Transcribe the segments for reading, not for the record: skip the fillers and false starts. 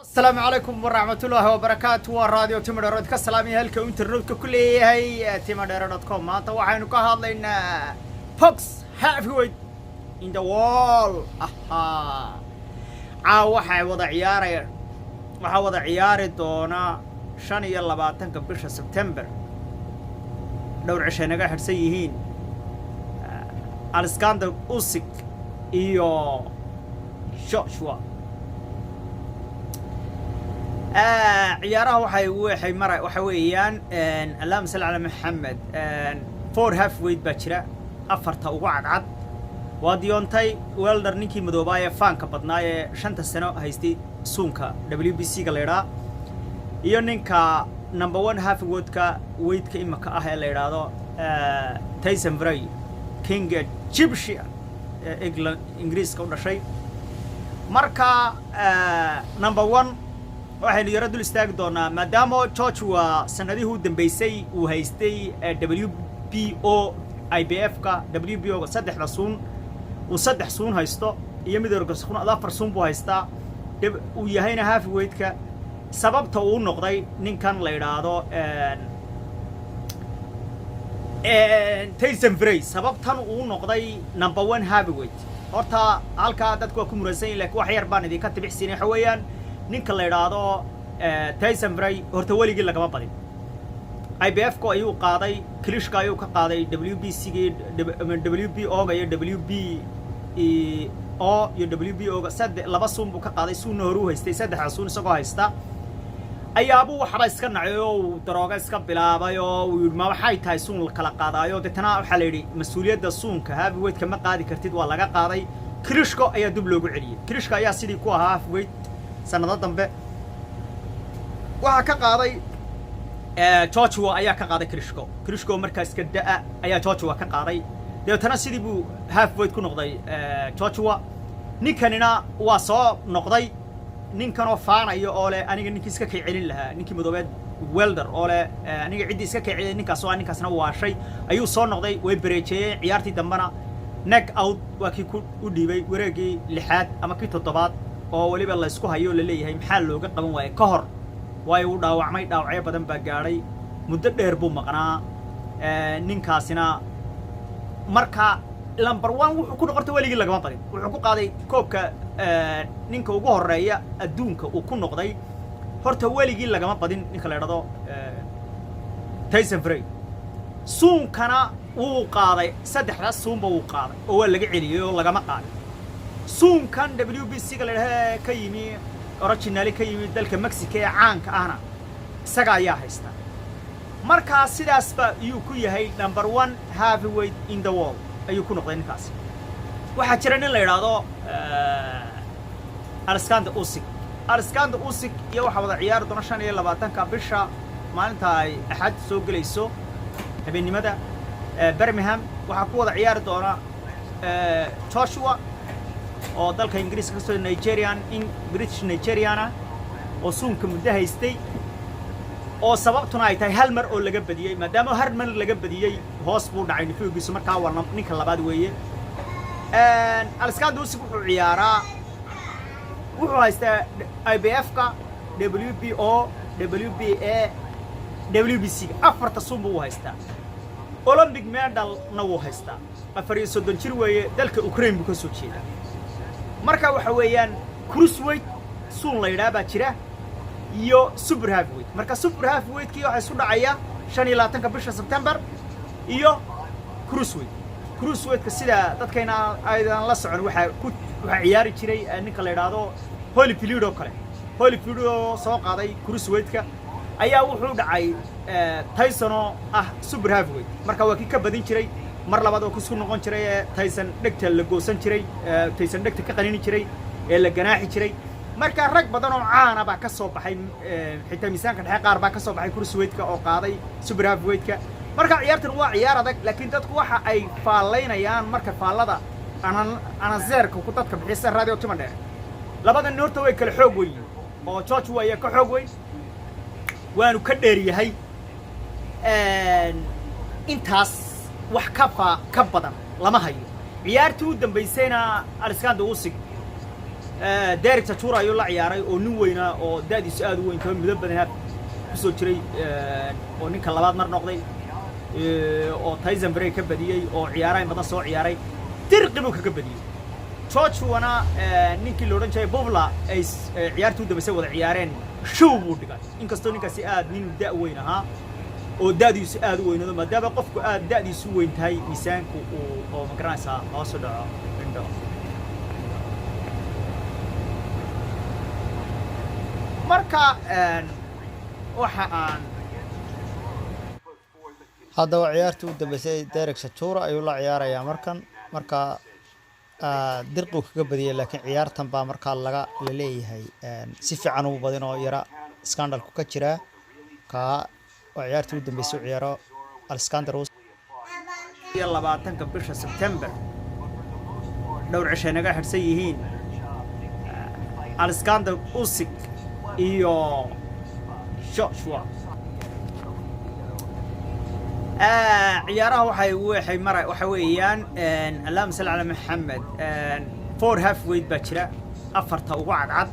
السلام عليكم ورحمة الله وبركاته وراديو تيمدرود كسلامي هلك انترنت ككلي هي timadero.com maanta waxaynu ka hadlaynaa Fox Heavyweight in the wall waxa wada ciyaari doona 25 bisha September dhowr cisho naga xirsan yihiin Alexander Usyk iyo Joshua عيارها waxay weeyaan اللهم صل على محمد four halfweight bachira afarta ugu cadcad waa Deontay Wilder ninkii madoobaaya faanka badnaaye 5 sano haystay suunka WBC ga leeraa iyo ninka number 1 halfweight ka weight-ka imaka ah ee leeraado Tyson Fury King Egyptian England Ingiriiska u dhashay marka number 1 waxaynu yara dul istaagi doonaa maadaama Joshua sanadihii u dambeysay uu haystay WBO IBF ka WBO ga 3 suun uu 3 suun haysto iyo mid orgaskhun 4 suun buu haystaa uu yahayna halfweight ka sababta uu noqday ninkan la yiraahdo Tyson Fury sababtan uu noqday number 1 heavyweight horta halka dadku waa ku muraysan laakiin wax yar baan idinka tibixsiinay xawayaan ninka la yiraahdo Tyson Fury horta waligii lagama badin IBF ko ayuu qaaday Klitschko ayuu ka qaaday WBC WBO ga iyo WBO ga laba suun buu ka qaaday suun horu haystay 3 suun isagoo haysta ayaabu waxba iska nacayo darooga iska bilaabay oo ma waxay tahay suun kala qaadayo dadna waxa la yiri mas'uuliyadda suunka heavyweight kama qaadi kartid waa laga qaaday Klitschko ayaa dib loogu celiyay Klitschko ayaa sidii ku ahaa halfweight sanado dambe waxa ka qaaday Joshua ayaa ka qaaday Klitschko markaas ka daa ayaa Joshua ka qaaday deetana sidii buu halfweight ku noqday Joshua ninkanina waa soo noqday ninkan oo faanayo oo leh aniga ninkii iska ka celin lahaa ninkii madoobeed Wilder oo leh aniga cidii iska ka celin ninkaasna waa shay ayuu soo noqday way bareejiyeen ciyaartii dambana knock out waa kii ku dhiibay wareegii 6aad ama kii 7aad oo waliba la isku hayo la leeyahay maxaa looga qaban waayay ka hor way uu dhaawacyo badan baa gaaray muddo dheer buu maqnaa ninkaasina marka number 1 wuxuu ku noqotay waligii lagama badin wuxuu ku qaaday koobka ninka ugu horeeya adduunka uu ku noqday horta waligii lagama badin ninka la yiraahdo Tyson Fury suunkana uu qaaday 3 suunba uu qaaday oo waa laga celiyay oo lagama qaadin suunkan WBC ga leeyahay ka yimi originally ka yimi dalka Mexico ee caanka ahna isaga ayaa haysta marka sidaas ba uu ku yahay number 1 heavyweight in the world ayuu ku noqday ninkaas waxa jira nin la yiraahdo Alexander Usyk iyo waxa wada ciyaar doona 25 bisha maalinta ay axad soo galayso habeenimada Birmingham waxa ku wada ciyaar doona Joshua oo dalka Ingiriiska ka soo British Nigeriana oo suunka muddo haystay oo sababtuna ay tahay hal mar oo laga badiyay maadaama hal mar laga badiyay hoos buu dhacay nifigiisu markaa waa ninka labaad weeye Alexander Usyk wuxuu ciyaaraa wuxuu haystaa IBF ka WBO WBA WBC afarta suun buu haystaa Olympic medal na wuu haystaa 34 jir weeye dalka Ukraine buu ka soo jeedaa marka waxa weeyaan cruiserweight suun la yiraahdo jira iyo super heavyweight marka super heavyweight kii waxa isu dhacaya 25 bisha September iyo cruiserweight ka sida dadkayna aydan la socon waxa ciyaari jiray ninka la yiraahdo Holyfield oo kale Holyfield oo soo qaaday cruiserweight ka ayaa wuxuu dhacay Tyson oo ah super heavyweight marka waa kii ka badin jiray mar labaad oo ku soo noqon jiray Tyson dhegta la goosan jiray Tyson dhegta ka qanini jiray ee la ganaaxi jiray marka rag badan oo caan ah ka soo baxay xitaa miisaanka dhexe qaar baa ka soo baxay cruiserweight ka oo qaaday super heavyweight ka marka ciyaartan waa ciyaar adag laakiin dadku waxa ay faalaynayaan marka faalada ana zeerka ku dadka bixisa radio Timadero labadan horta way kala xoog weyn oo Joshua ayaa ka xoog weyn waanu ka dheer yahay intaas wax ka badan lama hayo ciyaartii u dambeysayna Alexander Usyk ديريك تشورا يلا عياري أو نوينا أو دادي سؤال وين كمان مدبنا kusoo jiray oo ninka labaad mar noqday oo Tyson Fury ka badiyay oo ciyaaray badan soo ciyaaray dirqibu ka badiyay Joshua ninkii loo oran jiray Bovla ay ciyaartu dambe wada ciyaareen show buu dhigay inkastoo ninkaasi aad nin da' weyn ahaa oo daadiisu aad u weynado maadaama qofku aad daadiisu weyn tahay miisaanku oo ma garanaysaa hoos u dhaco indho marka waxaan hadda waa ciyaartii u dambeysay Derek Chatura ayuu la ciyaarayaa marka dirqu kaga badiyay laakiin ciyaartan baa markaa la leeyahay si fiican u badin oo yara scandalku ka jira ka waa ciyaartii u dambeysay ciyaaro Alexander Usyk 20 bisha September dhowr cisho naga xirsan yihiin Alexander Usyk iyo Joshua ciyaaraha waxay weeyaan Allahumma salli ala Muhammad four halfweight baa jira afarta ugu cadcad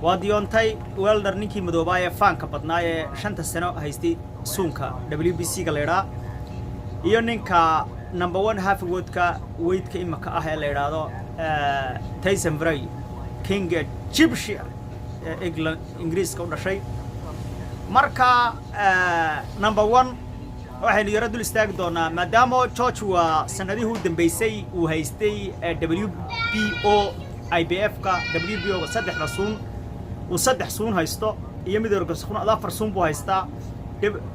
waa Deontay Wilder ninkii madoobaaya faanka badnaa ee 5 sano haystay suunka WBC ga leeraa iyo ninka number 1 halfweight-ka weight-ka imaka ah ee leeraado Tyson Fury King Egyptian England Ingiriiska u dhashay marka number 1 waxaynu yara dul istaagi doonaa maadaama Joshua sanadihii u dambeysay uu haystay WBO IBF-ka WBO saddex suun uu saddex suun haysto iyo mid orgasqun afar suun buu haystaa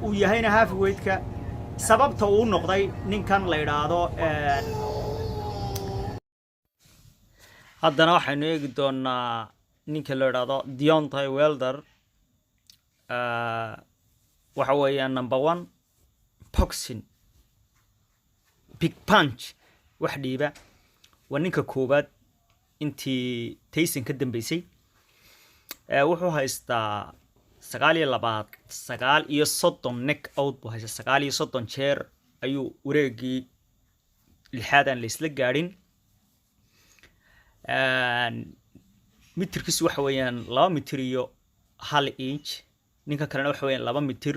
uu yahayna halfweight-ka sababta uu noqday ninkan la yiraahdo haddana waxaynu eegi doonaa ninka la yiraahdo Deontay Wilder waxa weeyaan number 1 boxing big punch wax dhiiba waa ninka koobaad intii Tyson ka dambeysay wuxuu haystaa 9 neck out buu haystaa 9 jeer ayuu wareegii lixaadan la isla gaadhin mitirkiisu waxa weeyaan 2 mitir iyo 1 inch ninka kalena waxa weeyaan 2 mitir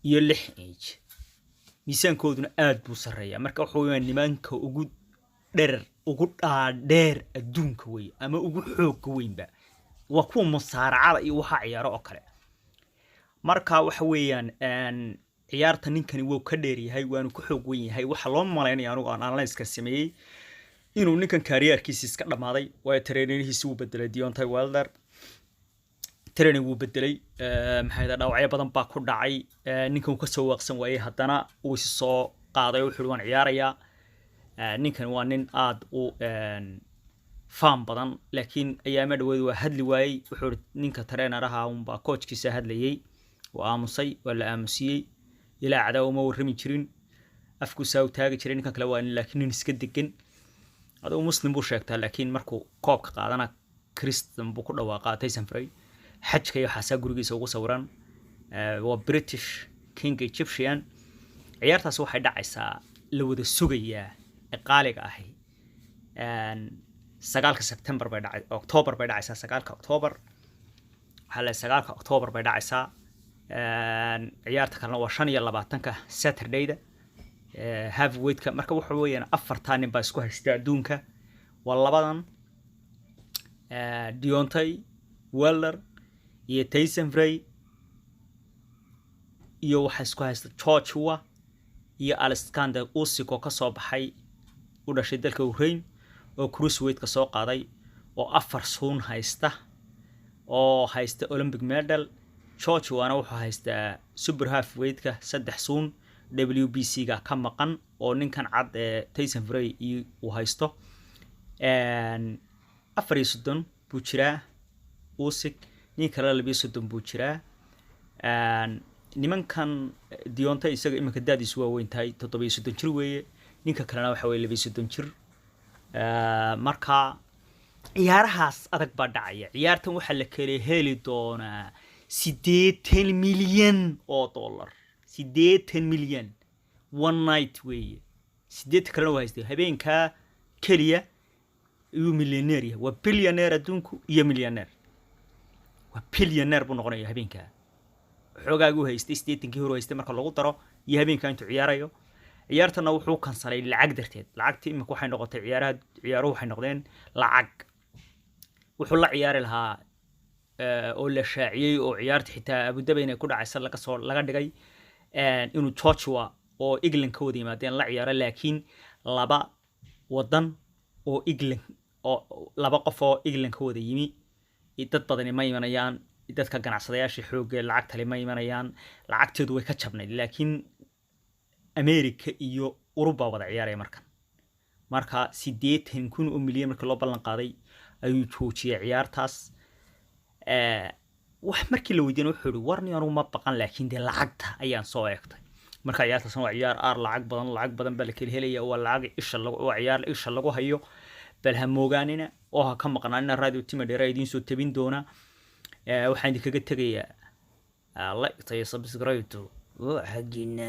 iyo 6 inch miisaankooduna aad buu sareeyaa marka wuxuu weeyaan nimanka ugu dhaadheer adduunka way ama ugu xoog weynba waa kuwa musaaracada iyo waxa ciyaaro oo kale marka waxa weeyaan ciyaarta ninkani wuu ka dheer yahay waanu ku xoog weyn yahay waxa loo maleynayaa anigu aan analysis ka sameeyay inuu ninkan career-kiisa iska dhamaaday waa trainer-hiisa uu bedelay Deontay Wilder training wuu bedelay maxay dhaawacyo badan baa ku dhacay ninkan ka soo waaqsan waayay haddana uu soo qaaday wuxuu waan ciyaarayaa ninkan waa nin aad u faan badan laakiin ayaama dhaweed waa hadli waayay wuxuu ninka trainer-aha baa coachkiisa hadlayay waa aamusay waa la aamusiyay ilaa cadaa uma warrami jirin afku saaw taagi jiray ninkan kale waa laakiin nin iska degan adoo muslim buu sheegtaa laakiin markuu koobka qaadana Christian buu ku dhawaaqaa Tyson Fury xajka iyo xasaa gurigiisa ugu sawiran waa British King Egyptian ciyaartaas waxay dhacaysaa la wada sugayaa qaaliga ahi 9 September bay dhacay October bay dhacaysaa 9 October hal 9 October bay dhacaysaa ciyaarta kalena waa 25 Saturday-da halfweight-ka marka waxa weeyaan afartan nin baa isku haysta adduunka waa labadan Deontay Wilder iyo Tyson Fury iyo waxa isku haysta Joshua iyo Alexander Usyk oo ka soo baxay u dhashay dalka Ukraine oo cruiserweight-ka soo qaaday oo 4 suun haysta oo haysta Olympic medal Joshua wuxuu haystaa super halfweight-ka 3 suun WBC-ga ka maqan oo ninkan cad Tyson Fury uu haysto 34 buu jiraa Usyk nin kale 32 buu jiraa nimankan Deontay isaga imika daadiisu waa weyn tahay 37 jir weeye ninka kalena waxa weeye 32 jir marka ciyaarahaas adag baa dhacaya ciyaartan waxa la kale heli doonaa 8 milyan oo dollar 8 milyan one night weeye 8 kalena waa haystay habeenka kaliya يو مليونير وبليونير أدونكو يا مليونير وبليونير بنقول هبين كا حوجاجو هيستي ستيتنكي هو هيستي مركل لغو ترى يهبين كا أنتو عياريو عيارتنا وحو كان صلي العقد درتيد العقد إما كو حين نقطة عيارو حين نقدين لعق وحو لا عيار لها oo la shaaciyay oo ciyaarta xitaa Abu Dhabi inay ku dhacaysa laga dhigay inuu Joshua oo England ka wada yimaadeen la ciyaaro laakiin laba wadan oo England oo laba qof oo England ka wada yimi dad badan ma imanayaan dadka ganacsadayaasha xoogga lacagta leh ma imanayaan lacagteedu way ka jabnay laakiin America iyo Europa wada ciyaaray marka 80 milyan markii loo ballan qaaday ayuu joojiyay ciyaartaas wax markii la weydiin wuxuu yiri warni anu ma baqan laakiin de lacagta ayaan soo eegtay marka ciyaartaas waa ciyaar lacag badan bal kale helaya oo lacag isha lagu hayo bal ha moogaanina oo ha ka maqnaanina radio tima dheer idin soo tabin doona waxaan idinkaga tagayaa like tayo subscribe to xagina